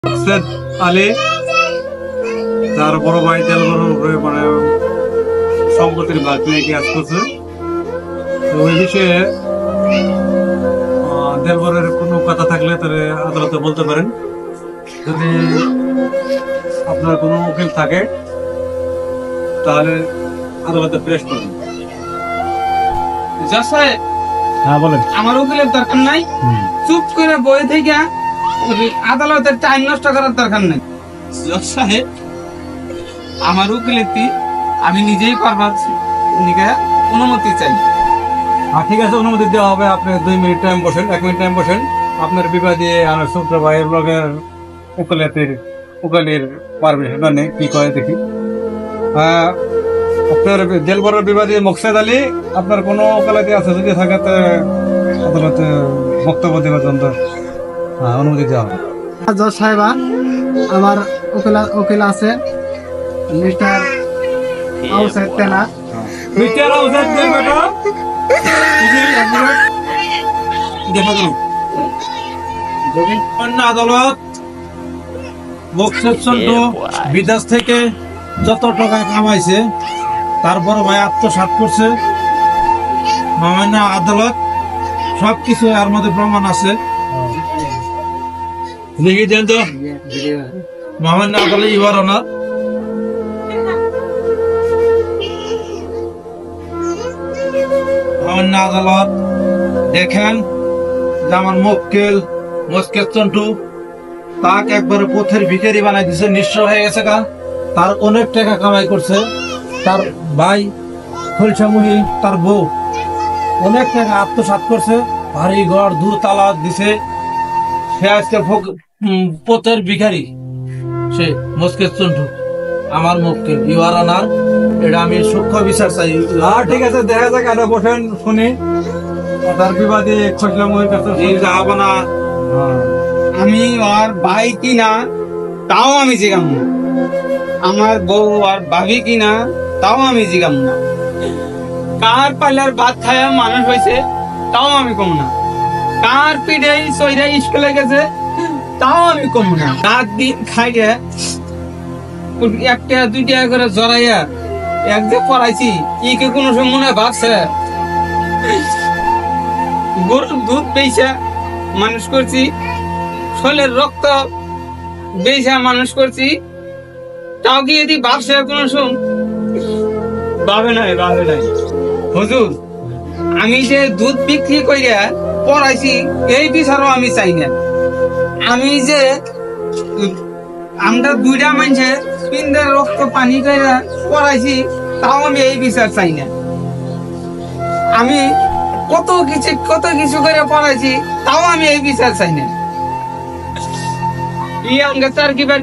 মকসেদ আলী তার বড় ভাই দেলবরের মানে সম্পত্তির ভাগ নিয়ে কাজ করছে। তো ওই বিষয়ে দেলবরের কোনো কথা থাকলে তাহলে আদালতে বলতে পারেন। যদি আপনার কোনো উকিল থাকে তাহলে আদালতে পেশ করুন। হ্যাঁ বলেন। আমার উকিলের দরকার নাই, চুপ করে বই থেকে আদালতের টাইম নষ্ট করার দরকার নাই। জজ সাহেব, আমার উকিলের আমি নিজেই করবার অনুমতি চাই। ঠিক আছে, অনুমতি দেওয়া হবে। আপনি 2 মিনিট টাইম বসেন, 1 মিনিট টাইম বসেন। আপনার বিবাদী আমার ছোট ভাইয়ের লগের উকিলের পারমিশন নেই, কি করে দেখি। আপনার দেলবরের বিবাদী মকসেদ আলী, আপনার কোনো ওকালতি আছে? যদি থাকে আদালতে বক্তব্য দেওয়ার জন্য অনুমতি দেওয়া হবে। জজ সাহেবা, আমার উকিল আছে মিস্টার আউসাইদ তেলা। মিস্টার আউসাইদ তেলা দেখা গেল আদালত মকসেদ চন্টু বিদেশ থেকে যত টাকা কামাইছে তার বড় ভাই আত্মসাৎ করছে। মহামান্য আদালত সবকিছু এর মধ্যে প্রমাণ আছে, লিখে দেন তো। মহামান্য আদালত ইউর অনার, মহামান্য আদালত দেখেন যে আমার মকসেদ চন্টু তাকে একবারে পথের ভিখারি বানাই দিছে, নিঃস্ব হয়ে গেছে। তার অনেক টাকা কামাই করছে। তার ভাই খলসামুহি, তার বউ অনেক টাকা আত্মসাৎ করছে, বাড়ি ঘর দূরতালা দিছে। সে আজকে পথের ভিখারি, সে মকসেদ চন্টু আমার মক্কেল। ইউর অনার, এটা আমি সূক্ষ্ম বিচার চাই। ঠিক আছে, দেখা যাক। আরো বসেন, শুনি তার বিবাদী খলসামুহির কাছে যাবো না। আমি আর ভাই কিনা তাও আমি জিগাম না, আমার বউ আর ভাবি কিনা তাও আমি জিগাম না, কার পাল্লার ভাত খায়া মানুষ হয়েছে তাও আমি কম না, কার পিঠে সইরা স্কুলে গেছে তাও আমি কম না। রাত দিন খাইয়ে 1 টাকা 2 টাকা করে জড়াইয়া এক যে পড়াইছি, কি কোনো সময় মনে ভাবছে গরুর দুধ বেচা মানুষ করছি, শরীরের রক্ত বেচা মানুষ করছি, তাও কি যদি ভাবছে কোনো সময় ভাবে নাই। হুজুর, আমি যে দুধ বিক্রি করিয়া পড়াইছি এই বিচারও আমি চাই না। আমি যে আমরা 2টা মানুষের পিন্ডের রক্ত পানি করিয়া পড়াইছি তাও আমি এই বিচার চাই না। আমি কত কিছু করে পড়াইছি তাও আমি এই বিচার চাই না।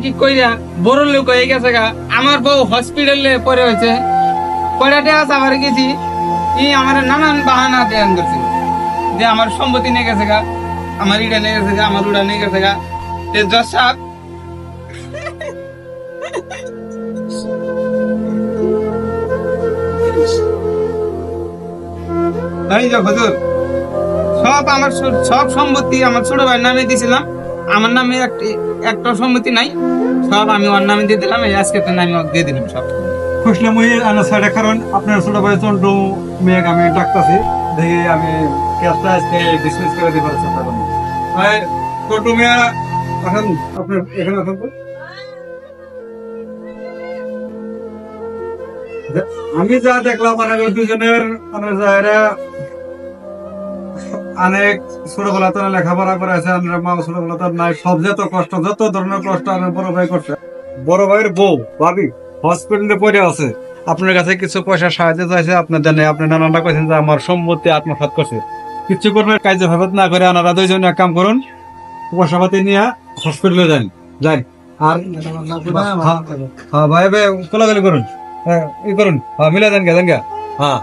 কি কইরা বড় লোক হয়ে গেছে গা, আমার বউ হসপিটালে পড়ে হয়েছে, পড়াতে আবার গেছি, আমার নানান বাহানা দেন করছে যে আমার সম্পত্তি নিয়ে গেছে গা, আমার ইটা নিয়ে গেছে গা, আমার উড়া নিয়ে গেছে গা। জজ সাহেব, হুজুর, সব সম্পত্তি আমার ছোট ভাইয়ের নামে দিয়েছিলাম, আমার নামে একটা সম্মতি নাই, সব আমি ওর নামে দিয়ে দিলাম। এই আজকে তো নামে দিয়ে দিলাম সব। খুশলামুহির আনার সাইডে, কারণ আপনার ছোট ভাই চন্টু মেয়ে আমি ডাকতেছি, দেখি আমি কেসটা আজকে ডিসমিস করে দিবার চেষ্টা করবো। চন্টু মেয়ে এখন আপনার এখানে আসেন তো। আমি যা দেখলাম মানে দুজনের অনেক ছোটবেলা তো লেখাপড়া করেছে, মা ছোটবেলা তো নাই, সব যত কষ্ট, যত ধরনের কষ্ট আমার বড় ভাই করছে। বড় ভাইয়ের বউ ভাবি হসপিটালে পড়ে আছে, আপনার কাছে কিছু পয়সা সাহায্য চাইছে, আপনার জানে আপনি নানানটা কইছেন যে আমার সম্পত্তি আত্মসাৎ করছে। কিছু করবার কার্য ভাবাত না করে আপনারা 2 জন এক কাম করুন, পয়সা পাতি নিয়ে হসপিটালে যান। আর ভাই কোলাগালি করুন, ই করুন, মিলা দেন গা। হ্যাঁ।